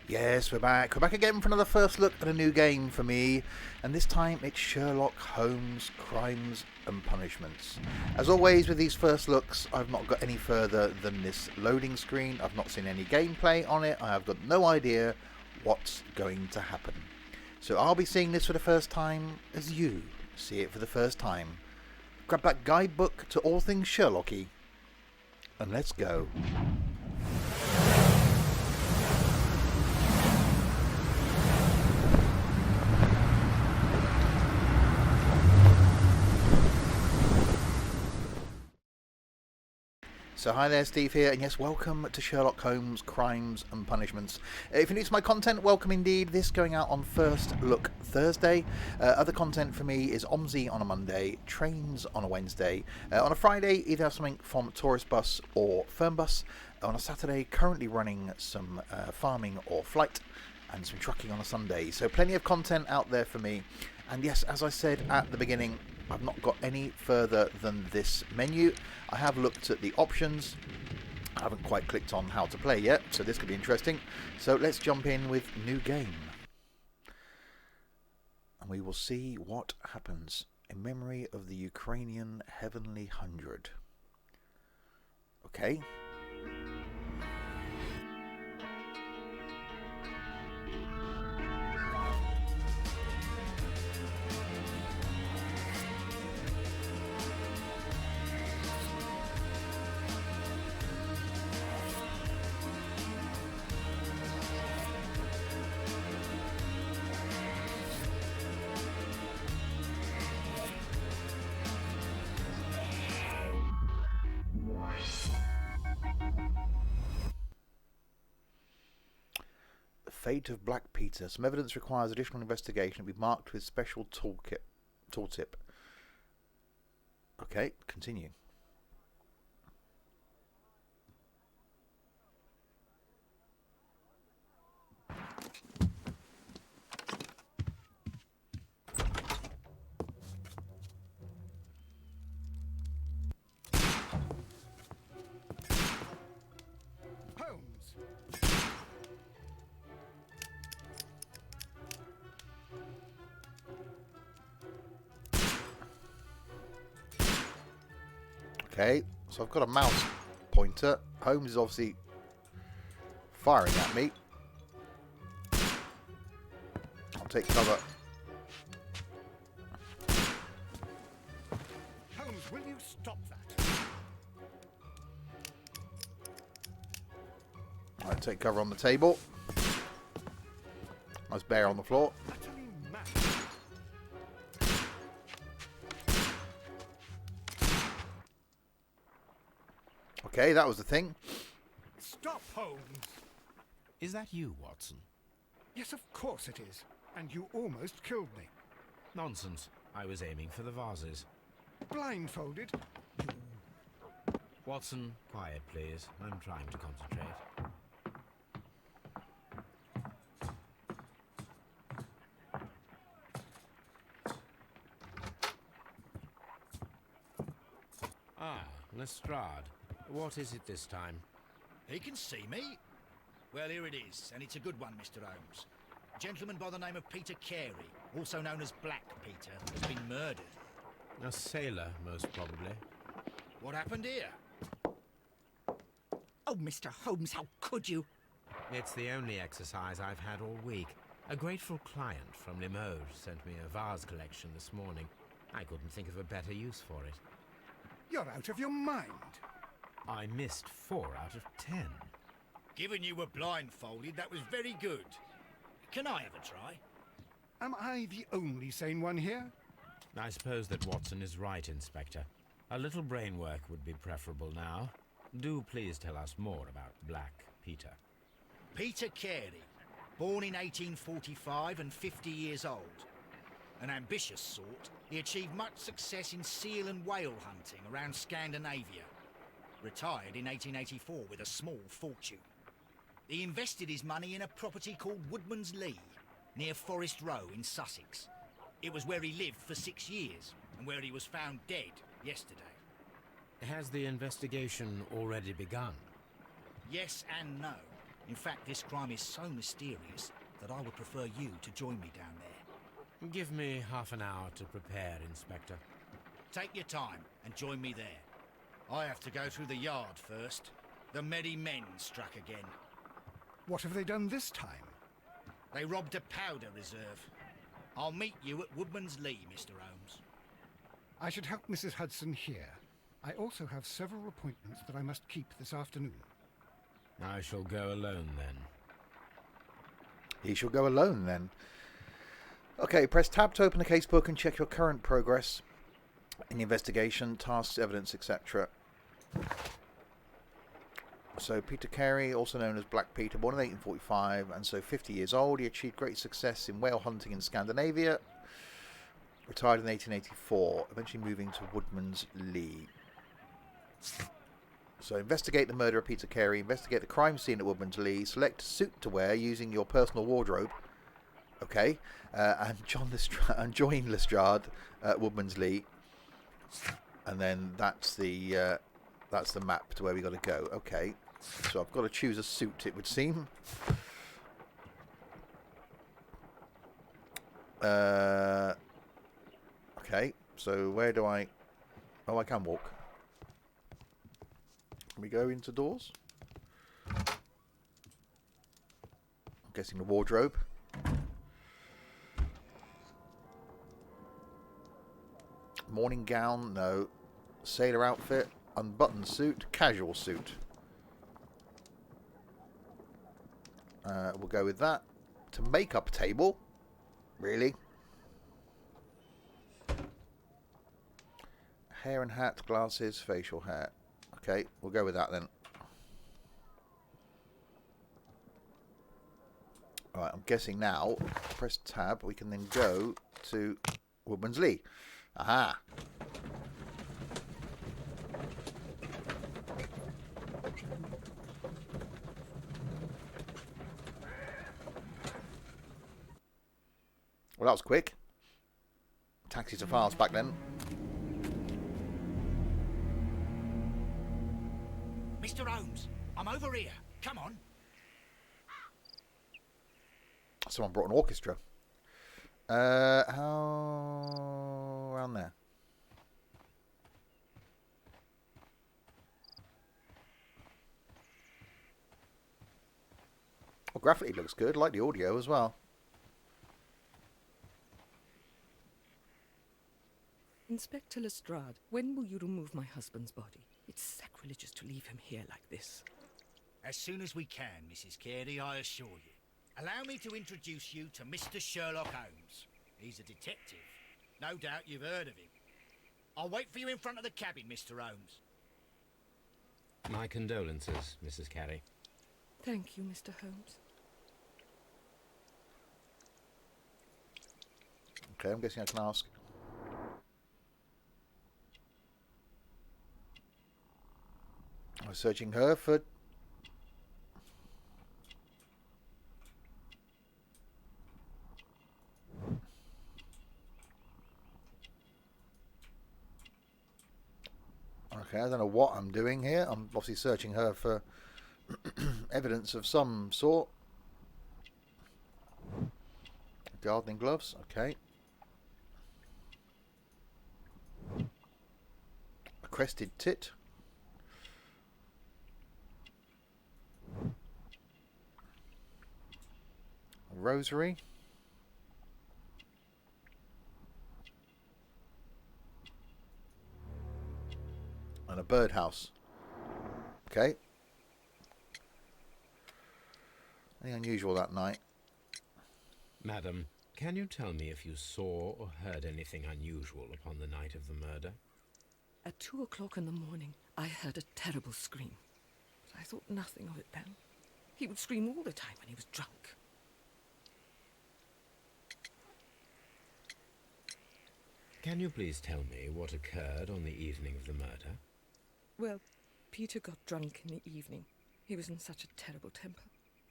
Yes, we're back. We're back again for another first look at a new game for me, and this time it's Sherlock Holmes Crimes and Punishments. As always with these first looks, I've not got any further than this loading screen. I've not seen any gameplay on it. I have got no idea what's going to happen. So I'll be seeing this for the first time as you see it for the first time. Grab that guidebook to all things Sherlocky, and let's go. So hi there, Steve here, and yes, welcome to Sherlock Holmes Crimes and Punishments. If you're new to my content, welcome indeed. This going out on First Look Thursday. Other content for me is OMSI on a Monday, Trains on a Wednesday. On a Friday, either have something from Tourist Bus or Fernbus. On a Saturday, currently running some farming or flight, and some trucking on a Sunday. So plenty of content out there for me. And yes, as I said at the beginning, I've not got any further than this menu. I have looked at the options. I haven't quite clicked on how to play yet, so this could be interesting. So let's jump in with new game. And we will see what happens in memory of the Ukrainian Heavenly Hundred. Okay. Fate of Black Peter. Some evidence requires additional investigation to be marked with special tooltip. Okay, continue. Holmes. Okay, so I've got a mouse pointer. Holmes is obviously firing at me. I'll take cover. Holmes, will you stop that? I'll take cover on the table. Nice bear on the floor. Utterly mad. Okay, that was the thing. Stop, Holmes. Is that you, Watson? Yes, of course it is. And you almost killed me. Nonsense. I was aiming for the vases. Blindfolded. Watson, quiet, please. I'm trying to concentrate. Ah, Lestrade. What is it this time? He can see me. Well, here it is, and it's a good one, Mr. Holmes. A gentleman by the name of Peter Carey, also known as Black Peter, has been murdered. A sailor, most probably. What happened here? Oh, Mr. Holmes, how could you? It's the only exercise I've had all week. A grateful client from Limoges sent me a vase collection this morning. I couldn't think of a better use for it. You're out of your mind. I missed 4 out of 10. Given you were blindfolded, that was very good. Can I have a try? Am I the only sane one here? I suppose that Watson is right, Inspector. A little brain work would be preferable now. Do please tell us more about Black Peter. Peter Carey, born in 1845 and 50 years old. An ambitious sort, he achieved much success in seal and whale hunting around Scandinavia. Retired in 1884 with a small fortune. He invested his money in a property called Woodman's Lee, near Forest Row in Sussex. It was where he lived for 6 years, and where he was found dead yesterday. Has the investigation already begun? Yes and no. In fact, this crime is so mysterious that I would prefer you to join me down there. Give me half an hour to prepare, Inspector. Take your time and join me there. I have to go through the yard first. The Medi men struck again. What have they done this time? They robbed a powder reserve. I'll meet you at Woodman's Lee, Mr. Holmes. I should help Mrs. Hudson here. I also have several appointments that I must keep this afternoon. I shall go alone then. He shall go alone then. Okay, press tab to open the casebook and check your current progress in the investigation, tasks, evidence, etc. So Peter Carey, also known as Black Peter, born in 1845 and so 50 years old. He achieved great success in whale hunting in Scandinavia. Retired in 1884, eventually moving to Woodman's Lee. So investigate the murder of Peter Carey, investigate the crime scene at Woodman's Lee, select a suit to wear using your personal wardrobe. Okay, and join Lestrade at Woodman's Lee. And then that's the map to where we got to go. Okay, so I've got to choose a suit, it would seem. Okay, so where do I... Oh, I can walk. Can we go into doors? I'm guessing the wardrobe. Morning gown, no. Sailor outfit, unbuttoned suit, casual suit. We'll go with that. To makeup table. Really? Hair and hat, glasses, facial hair. Okay, we'll go with that then. Alright, I'm guessing now, press tab, we can then go to Woodman's Lee. Aha! Well, that was quick. Taxis are fast back then. Mr. Holmes, I'm over here. Come on. Someone brought an orchestra. How... around there? Well, graphically looks good. I like the audio as well. Inspector Lestrade, when will you remove my husband's body? It's sacrilegious to leave him here like this. As soon as we can, Mrs. Carey, I assure you. Allow me to introduce you to Mr. Sherlock Holmes. He's a detective. No doubt you've heard of him. I'll wait for you in front of the cabin, Mr. Holmes. My condolences, Mrs. Carey. Thank you, Mr. Holmes. Okay, I'm guessing I can ask. I was searching her for... Okay, I don't know what I'm doing here. I'm obviously searching her for evidence of some sort. Gardening gloves, okay. A crested tit. A rosary. And a birdhouse. Okay. Anything unusual that night? Madam, can you tell me if you saw or heard anything unusual upon the night of the murder? At 2 o'clock in the morning, I heard a terrible scream. But I thought nothing of it then. He would scream all the time when he was drunk. Can you please tell me what occurred on the evening of the murder? Well, Peter got drunk in the evening. He was in such a terrible temper.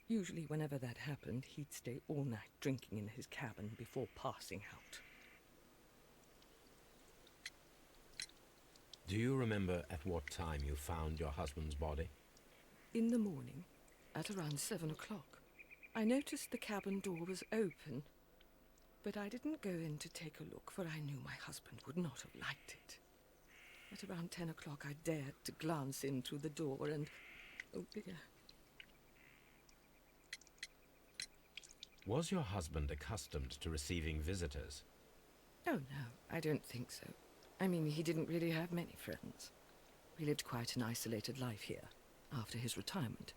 Usually whenever that happened, he'd stay all night drinking in his cabin before passing out. Do you remember at what time you found your husband's body? In the morning, at around 7 o'clock. I noticed the cabin door was open, but I didn't go in to take a look, for I knew my husband would not have liked it. At around 10 o'clock, I dared to glance in through the door and... oh dear. Was your husband accustomed to receiving visitors? Oh, no, I don't think so. I mean, he didn't really have many friends. He lived quite an isolated life here, after his retirement.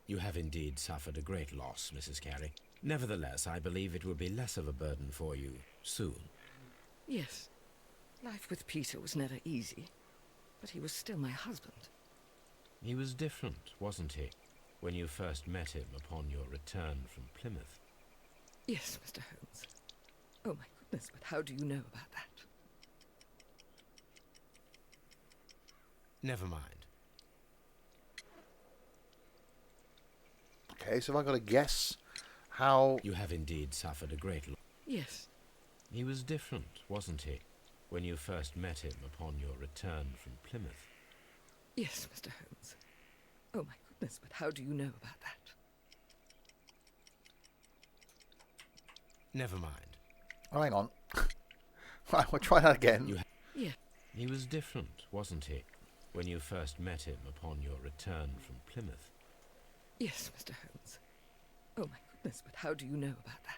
You have indeed suffered a great loss, Mrs. Carey. Nevertheless, I believe it will be less of a burden for you soon. Yes. Life with Peter was never easy, but he was still my husband. He was different, wasn't he, when you first met him upon your return from Plymouth? Yes, Mr. Holmes. Oh, my goodness, but how do you know about that? Never mind. Okay, so have I got to guess how... You have indeed suffered a great loss. Yes. He was different, wasn't he, when you first met him upon your return from Plymouth? Yes, Mr. Holmes. Oh, my goodness, but how do you know about that? Never mind. Oh, hang on. Right, we'll try that again. Yeah. He was different, wasn't he, when you first met him upon your return from Plymouth? Yes, Mr. Holmes. Oh, my goodness, but how do you know about that?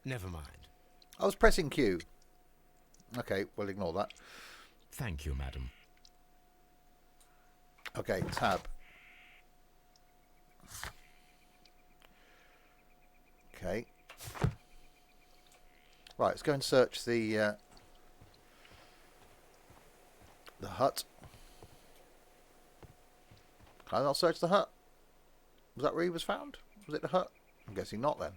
Never mind. I was pressing Q. Okay, we'll ignore that. Thank you, madam. Okay, tab. Okay. Right, let's go and search the hut. Can I not search the hut? Was that where he was found? Was it the hut? I'm guessing not then.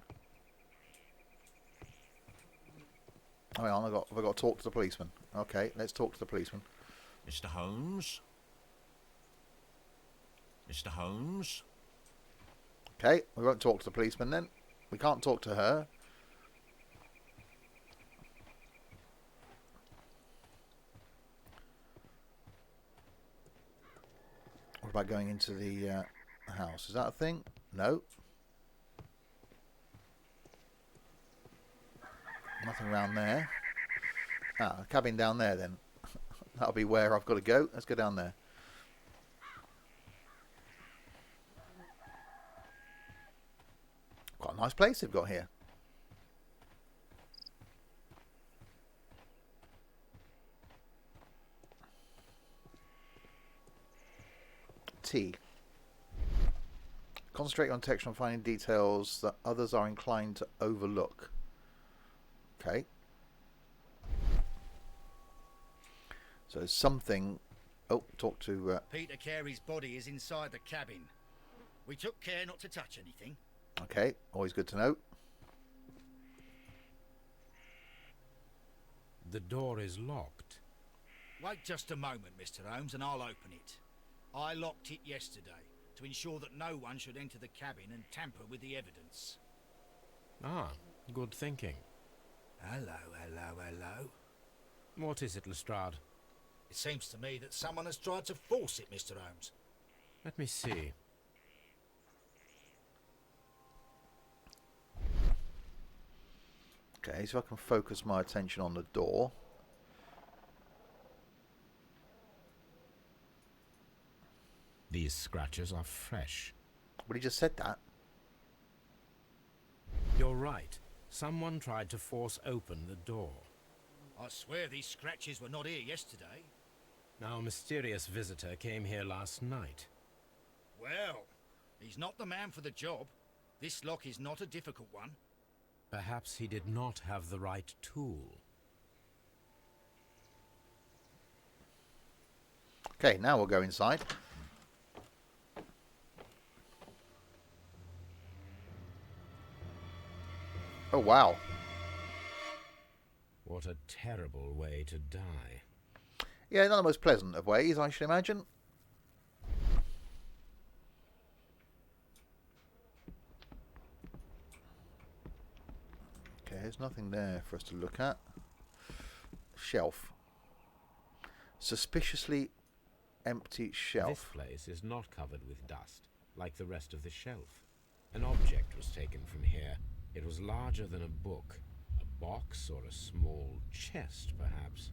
Hang on, have I got to talk to the policeman? Okay, let's talk to the policeman. Mr. Holmes? Mr. Holmes? Okay, we won't talk to the policeman then. We can't talk to her. What about going into the house? Is that a thing? No. Nothing around there. Ah, a cabin down there then. That'll be where I've got to go. Let's go down there. Quite a nice place they've got here. T. Concentrate on detection and finding details that others are inclined to overlook. Okay. So something... Oh, talk to... Peter Carey's body is inside the cabin. We took care not to touch anything. Okay, always good to know. The door is locked. Wait just a moment, Mr. Holmes, and I'll open it. I locked it yesterday to ensure that no one should enter the cabin and tamper with the evidence. Ah, good thinking. Hello, hello, hello. What is it, Lestrade? It seems to me that someone has tried to force it, Mr. Holmes. Let me see. Okay, so I can focus my attention on the door. These scratches are fresh. But he just said that. You're right. Someone tried to force open the door. I swear these scratches were not here yesterday. Our mysterious visitor came here last night. Well, he's not the man for the job. This lock is not a difficult one. Perhaps he did not have the right tool. Okay, now we'll go inside. Oh, wow. What a terrible way to die. Yeah, not the most pleasant of ways, I should imagine. Okay, there's nothing there for us to look at. Shelf. Suspiciously empty This shelf. place is not covered with dust, like the rest of the shelf. An object was taken from here. It was larger than a book. A box or a small chest, perhaps.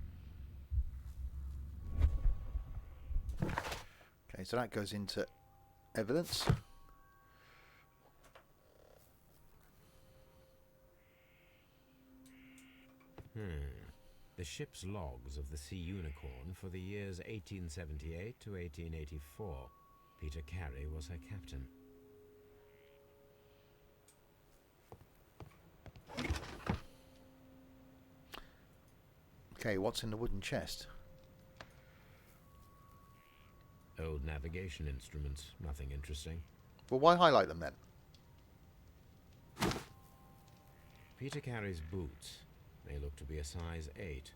Okay, so that goes into evidence. The ship's logs of the Sea Unicorn for the years 1878 to 1884. Peter Carey was her captain. Okay, what's in the wooden chest? Old navigation instruments, nothing interesting. Well, why highlight them then? Peter Carey's boots. They look to be a size 8.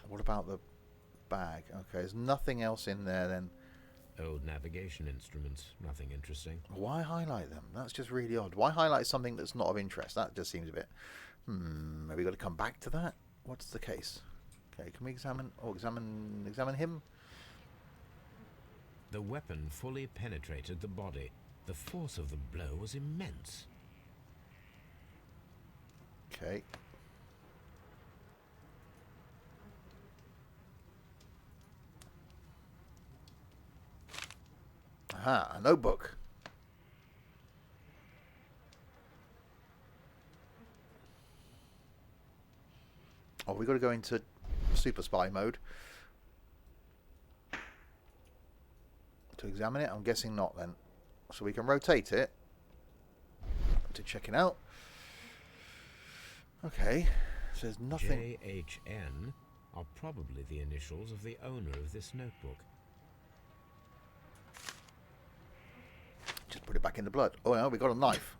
What about the bag? Okay, there's nothing else in there then. Old navigation instruments, nothing interesting. Why highlight them? That's just really odd. Why highlight something that's not of interest? That just seems a bit... Have we got to come back to that? What's the case? Okay, can we examine him? The weapon fully penetrated the body. The force of the blow was immense. Okay. Aha, a notebook. Oh, we got to go into super spy mode to examine it. I'm guessing not then. So we can rotate it to check it out. Okay, so there's nothing. JHN are probably the initials of the owner of this notebook. Just put it back in the blood. Oh no, we got a knife.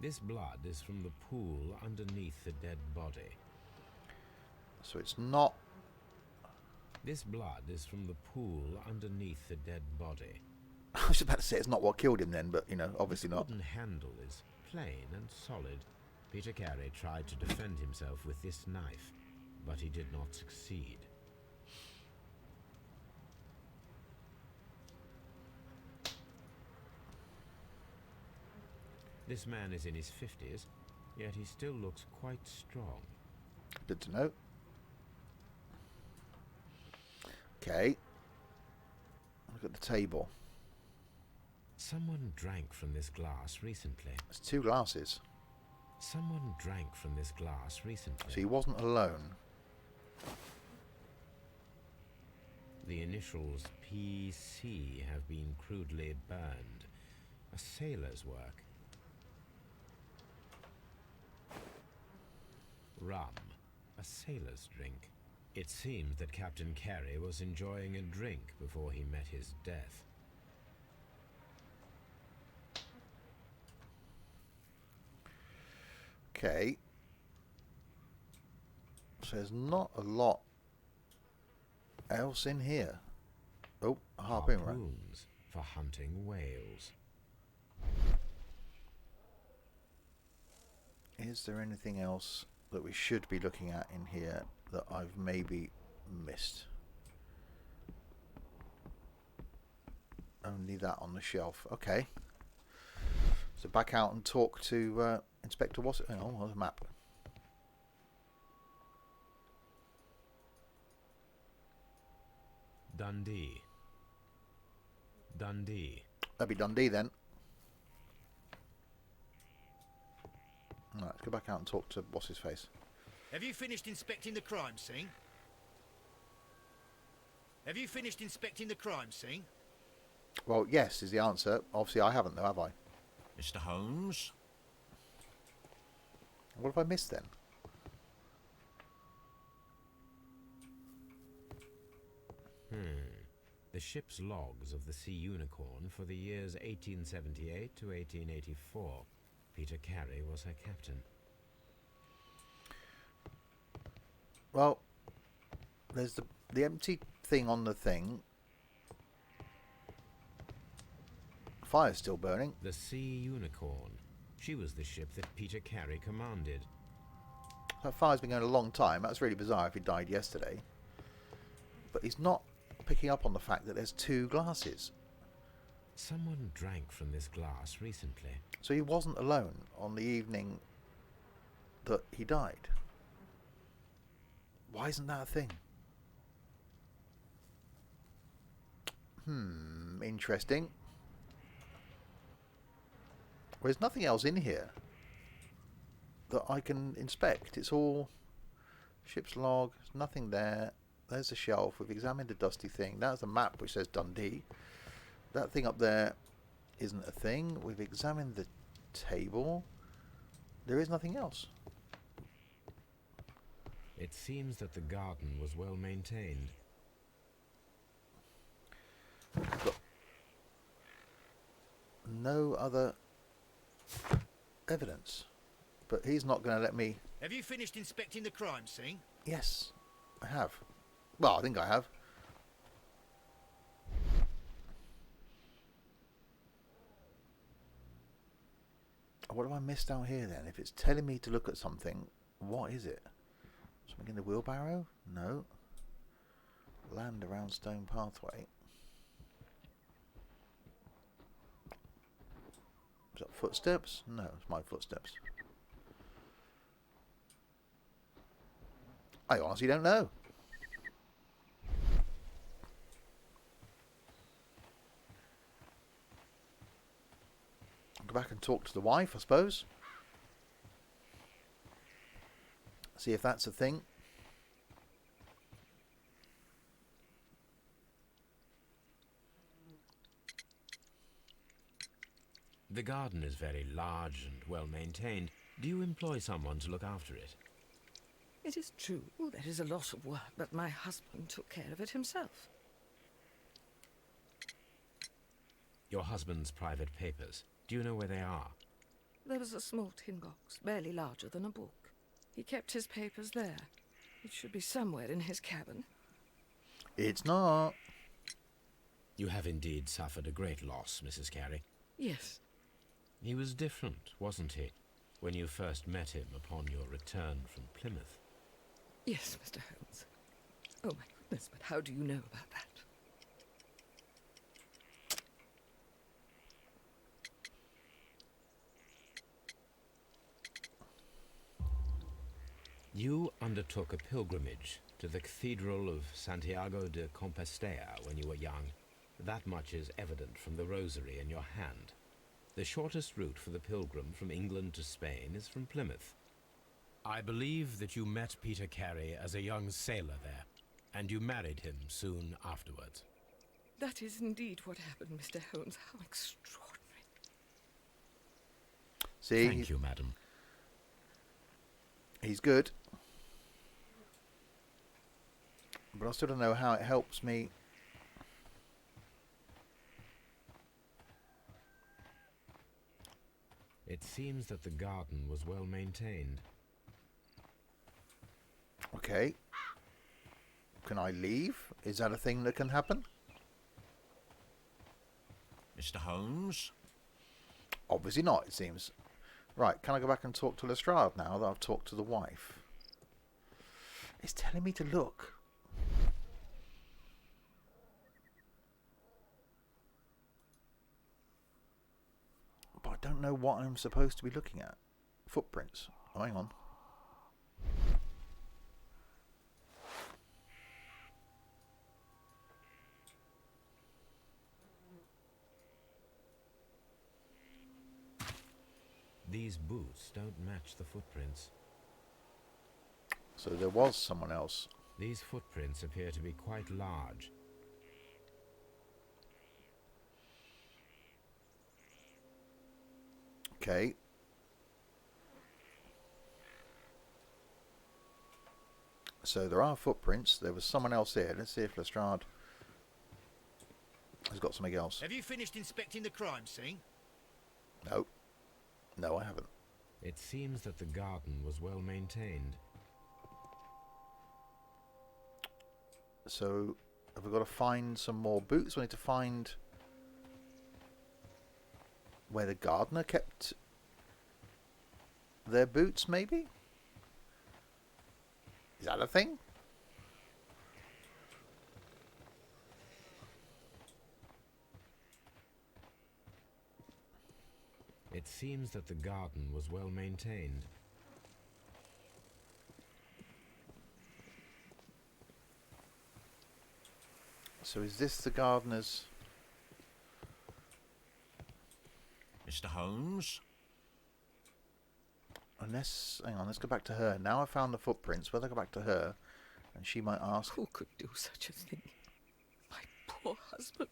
This blood is from the pool underneath the dead body. So it's not. This blood is from the pool underneath the dead body. I was about to say it's not what killed him then, but you know, obviously The not. wooden handle is plain and solid. Peter Carey tried to defend himself with this knife, but he did not succeed. This man is in his 50s, yet he still looks quite strong. Good to know. Okay. Look at the table. Someone drank from this glass recently. There's 2 glasses. Someone drank from this glass recently. So he wasn't alone. The initials PC have been crudely burned. A sailor's work. Rum, a sailor's drink. It seemed that Captain Carey was enjoying a drink before he met his death. Okay. So there's not a lot else in here. Oh, a harpoon, right? Harpoons for hunting whales. Is there anything else that we should be looking at in here that I've maybe missed? Only that on the shelf. Okay. So back out and talk to Inspector Wassett. Hang on, there's a map. Dundee. Dundee. That'd be Dundee then. Right, let's go back out and talk to what's his face. Have you finished inspecting the crime scene? Have you finished inspecting the crime scene? Well, yes is the answer. Obviously, I haven't though, have I? Mr. Holmes? What have I missed then? The ship's logs of the Sea Unicorn for the years 1878 to 1884. Peter Carey was her captain. Well, there's the empty thing on the thing fire's still burning. The Sea Unicorn. She was the ship that Peter Carey commanded. That fire's been going a long time. That's really bizarre if he died yesterday. But he's not picking up on the fact that there's 2 glasses. Someone drank from this glass recently. So he wasn't alone on the evening that he died. Why isn't that a thing? Interesting. There's nothing else in here that I can inspect. It's all ship's log. There's nothing there. There's the shelf. We've examined the dusty thing. That's the map which says Dundee. That thing up there isn't a thing. We've examined the table. There is nothing else. It seems that the garden was well maintained. Got no other evidence. But he's not going to let me... Have you finished inspecting the crime scene? Yes, I have. Well, I think I have. What have I missed out here then? If it's telling me to look at something, what is it? Something in the wheelbarrow? No. Land around stone pathway. Is that footsteps? No, it's my footsteps. I honestly don't know. I'll go back and talk to the wife, I suppose. See if that's a thing. The garden is very large and well maintained. Do you employ someone to look after it? It is true, there is a lot of work, but my husband took care of it himself. Your husband's private papers. Do you know where they are? There was a small tin box, barely larger than a book. He kept his papers there. It should be somewhere in his cabin. It's not. You have indeed suffered a great loss, Mrs. Carey. Yes. He was different, wasn't he, when you first met him upon your return from Plymouth? Yes, Mr. Holmes. Oh, my goodness, but how do you know about that? You undertook a pilgrimage to the Cathedral of Santiago de Compostela when you were young. That much is evident from the rosary in your hand. The shortest route for the pilgrim from England to Spain is from Plymouth. I believe that you met Peter Carey as a young sailor there, and you married him soon afterwards. That is indeed what happened, Mr. Holmes. How extraordinary. See, Thank you, madam. he's good. But I still don't know how it helps me. It seems that the garden was well maintained. Okay. Can I leave? Is that a thing that can happen? Mr. Holmes? Obviously not, it seems. Right, can I go back and talk to Lestrade now that I've talked to the wife? It's telling me to look. But I don't know what I'm supposed to be looking at. Footprints. Oh, hang on. These boots don't match the footprints. So there was someone else. These footprints appear to be quite large. Okay. So there are footprints. There was someone else here. Let's see if Lestrade has got something else. Have you finished inspecting the crime scene? No. No, I haven't. It seems that the garden was well maintained. So have we got to find some more boots? We need to find where the gardener kept their boots, maybe? Is that a thing? It seems that the garden was well maintained. So is this the gardener's... Mr. Holmes? Unless... Hang on, let's go back to her. Now I found the footprints. Whether I go back to her, and she might ask... Who could do such a thing? My poor husband.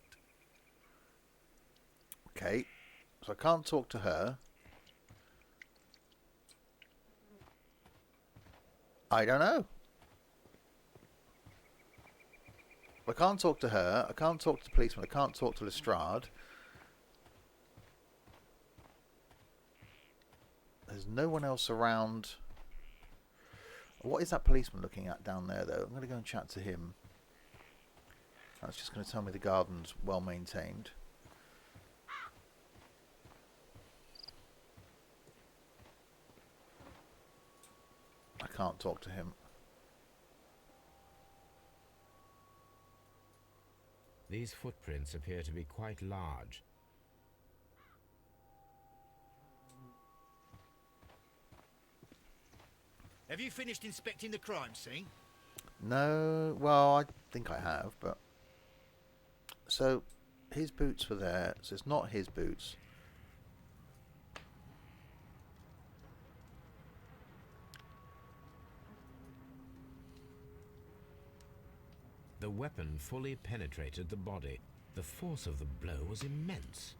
Okay, so I can't talk to her. I don't know. I can't talk to her. I can't talk to the policeman. I can't talk to Lestrade. There's no one else around. What is that policeman looking at down there, though? I'm going to go and chat to him. That's just going to tell me the garden's well maintained. I can't talk to him. These footprints appear to be quite large. Have you finished inspecting the crime scene? No, well, I think I have, but... So, his boots were there, so it's not his boots. The weapon fully penetrated the body. The force of the blow was immense.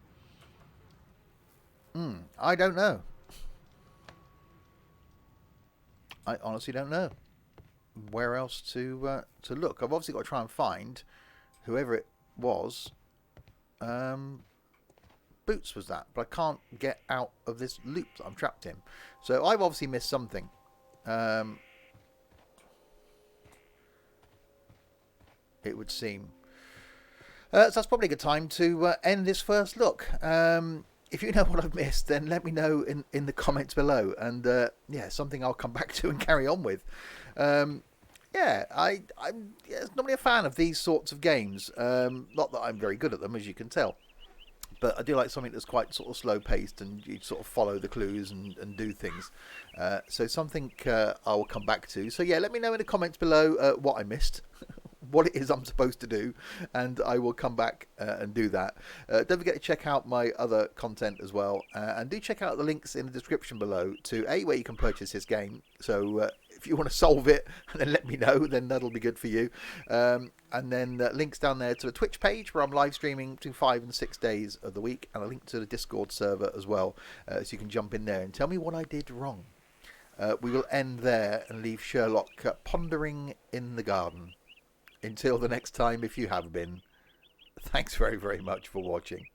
I don't know. I honestly don't know where else to look. I've obviously got to try and find whoever it was. Boots was that, but I can't get out of this loop that I'm trapped in. So I've obviously missed something. It would seem. So that's probably a good time to end this first look. If you know what I've missed, then let me know in the comments below. And yeah, something I'll come back to and carry on with. Yeah, I'm normally a fan of these sorts of games. Not that I'm very good at them, as you can tell. But I do like something that's quite sort of slow-paced and you sort of follow the clues and do things. So something I will come back to. So yeah, let me know in the comments below what I missed. What it is I'm supposed to do, and I will come back and do that. Don't forget to check out my other content as well, and do check out the links in the description below to where you can purchase this game. So if you want to solve it and then let me know, then that'll be good for you. And then links down there to the Twitch page where I'm live streaming between 5 and 6 days of the week, and a link to the Discord server as well, so you can jump in there and tell me what I did wrong. We will end there and leave Sherlock pondering in the garden. Until the next time, if you have been, thanks very, very much for watching.